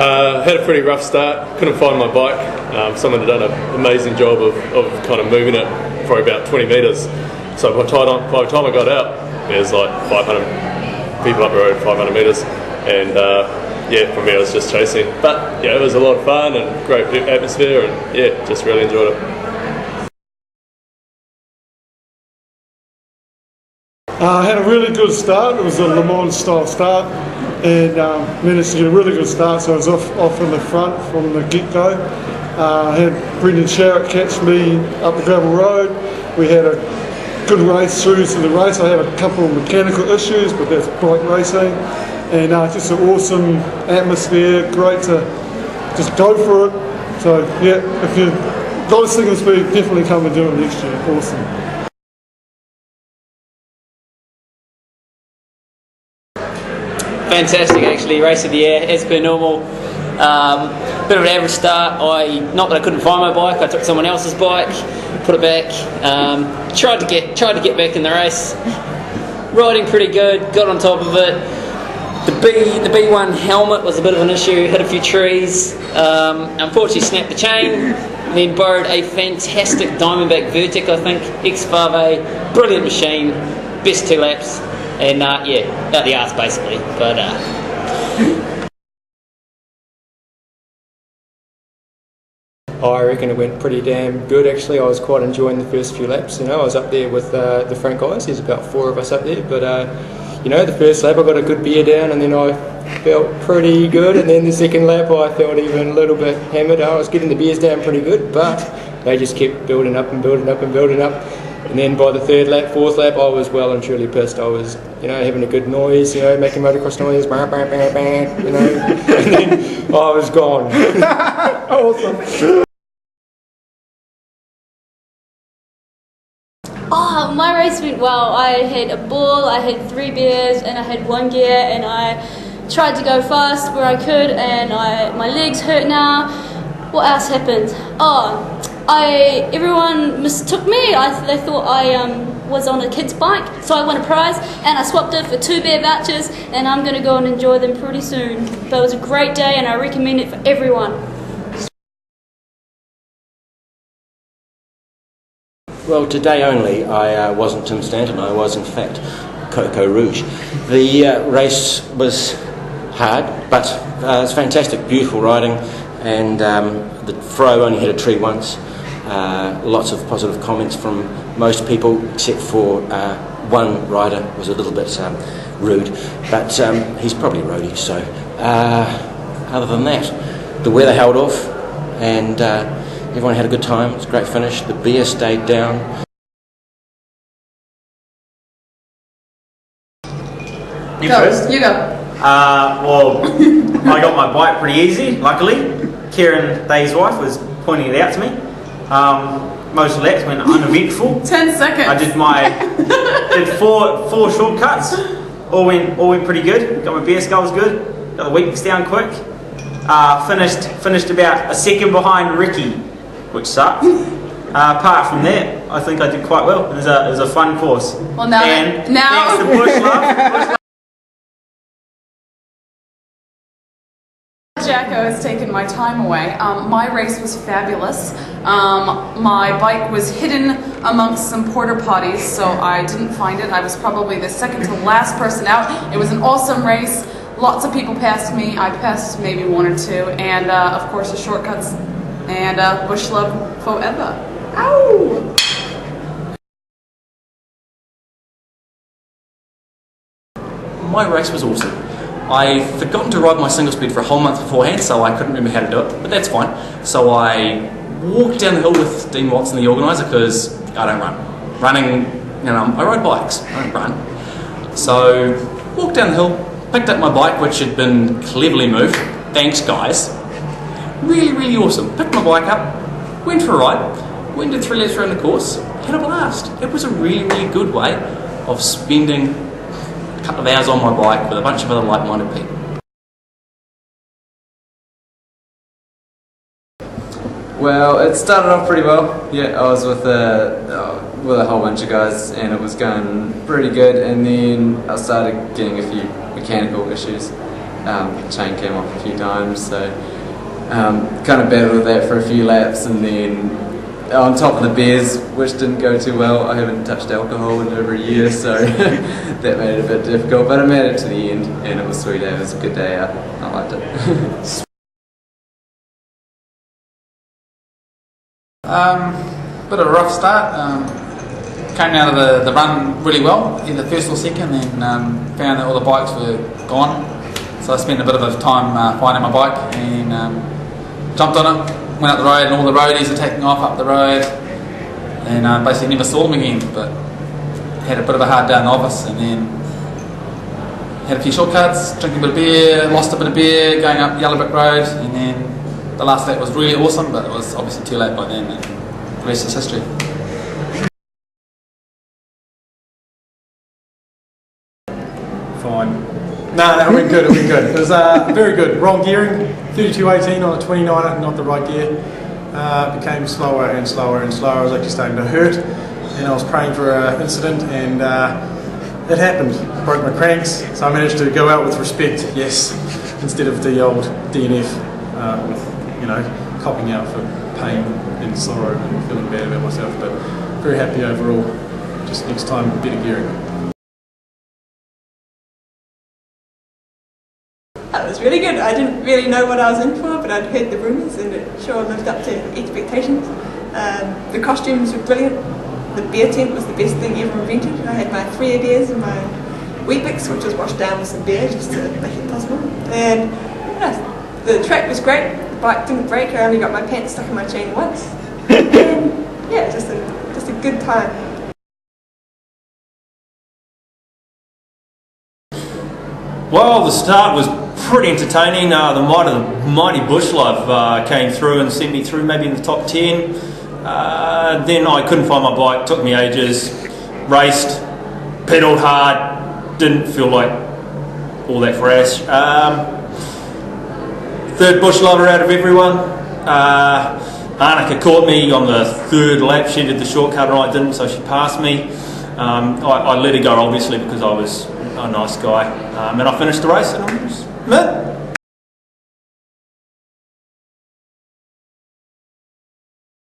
Had a pretty rough start, couldn't find my bike. Someone had done an amazing job of kind of moving it for about 20 metres. So by the time I got out, there was like 500 people up the road, 500 metres. And yeah, from there I was just chasing. But yeah, it was a lot of fun and great atmosphere, and yeah, just really enjoyed it. I had a really good start. It was a Le Mans style start, and managed to get a really good start, so I was off in the front from the get-go. I had Brendan Sharrett catch me up the gravel road. We had a good race through to the race. I had a couple of mechanical issues, but that's bike racing, and just an awesome atmosphere, great to just go for it. So yeah, if you like Singlespeed, definitely come and do it next year. Awesome. Fantastic, actually. Race of the year, as per normal. Bit of an average start. Not that I couldn't find my bike. I took someone else's bike, put it back. Tried to get back in the race. Riding pretty good. Got on top of it. The B1 helmet was a bit of an issue. Hit a few trees. Unfortunately, snapped the chain. Then borrowed a fantastic Diamondback Vertec, I think, X5A. Brilliant machine. Best 2 laps. And yeah, out the arse basically, but I reckon it went pretty damn good actually. I was quite enjoying the first few laps, you know. I was up there with the front guys, there's about 4 of us up there, but you know, the first lap I got a good beer down and then I felt pretty good, and then the second lap I felt even a little bit hammered. I was getting the beers down pretty good, but they just kept building up and building up and building up. And then by the 3rd lap, 4th lap, I was well and truly pissed. I was, you know, having a good noise, you know, making motocross noise, you know, and then I was gone. Awesome. Oh, my race went well. I had a ball, I had 3 beers, and I had 1 gear, and I tried to go fast where I could, and my legs hurt now. What else happened? Oh, everyone mistook me. They thought I was on a kid's bike, so I won a prize, and I swapped it for 2 beer vouchers, and I'm going to go and enjoy them pretty soon. But it was a great day, and I recommend it for everyone. Well, today only I wasn't Tim Stanton, I was in fact Coco Rouge. The race was hard, but it's fantastic, beautiful riding, and the Fro only hit a tree once. Lots of positive comments from most people, except for one rider was a little bit rude, but he's probably a roadie, so other than that, the weather held off, and everyone had a good time. It was a great finish. The beer stayed down. You first? You go. Well, I got my bike pretty easy, luckily. Kieran, Dave's wife, was pointing it out to me. Most of the laps went uneventful. 10 seconds. I did four shortcuts. All went pretty good. Got my beer skulls good. Got the weakness down quick. Finished about a second behind Ricky, which sucked. Apart from that, I think I did quite well. It was a fun course. Well, now thanks to Bush Love. Jacko has taken my time away. My race was fabulous. My bike was hidden amongst some porta potties, so I didn't find it. I was probably the second to last person out. It was an awesome race. Lots of people passed me. I passed maybe 1 or 2, and of course the shortcuts, and Bush Love forever. Ow! My race was awesome. I forgotten to ride my single speed for a whole month beforehand, so I couldn't remember how to do it, but that's fine. So I walked down the hill with Dean Watson, the organiser, because I don't run. Running, you know, I ride bikes, I don't run. So walked down the hill, picked up my bike, which had been cleverly moved. Thanks, guys. Really, really awesome. Picked my bike up, went for a ride, went to 3 laps around the course, had a blast. It was a really, really good way of spending a couple of hours on my bike with a bunch of other like-minded people. Well, it started off pretty well. Yeah, I was with a whole bunch of guys and it was going pretty good, and then I started getting a few mechanical issues chain came off a few times, so kind of battled with that for a few laps, and then on top of the beers, which didn't go too well. I haven't touched alcohol in over a year, so that made it a bit difficult, but I made it to the end and it was sweet. It was a good day out. I liked it. Bit of a rough start. Came out of the run really well, either first or second, and found that all the bikes were gone. So I spent a bit of time finding my bike and jumped on it, went up the road, and all the roadies are taking off up the road, and basically never saw them again. But had a bit of a hard day in the office, and then had a few shortcuts, drinking a bit of beer, lost a bit of beer, going up Yellow Brick Road, and then the last lap was really awesome, but it was obviously too late by then, and the rest is history. Fine. No, it went good, it went good. It was very good. Wrong gearing, 32.18 on a 29er, not the right gear. Became slower and slower and slower. I was actually starting to hurt, and I was praying for an incident, and it happened. Broke my cranks, so I managed to go out with respect, yes, instead of the old DNF with, you know, copping out for pain and sorrow and feeling bad about myself. But very happy overall. Just next time, better gearing. It was really good. I didn't really know what I was in for, but I'd heard the rumours and it sure lived up to expectations. The costumes were brilliant. The beer tent was the best thing ever invented. I had my 3 beers and my Weet-Bix, which was washed down with some beer just to make it possible. And yeah, the track was great. The bike didn't break. I only got my pants stuck in my chain once. And yeah, just a good time. Well, the start was pretty entertaining. The mighty Bush Love came through and sent me through maybe in the top 10. Then I couldn't find my bike, took me ages, raced, pedalled hard, didn't feel like all that fresh. Third Bush Lover out of everyone. Arnica caught me on the 3rd lap. She did the shortcut and I didn't, so she passed me. I let her go obviously because I was a nice guy, and I finished the race and I was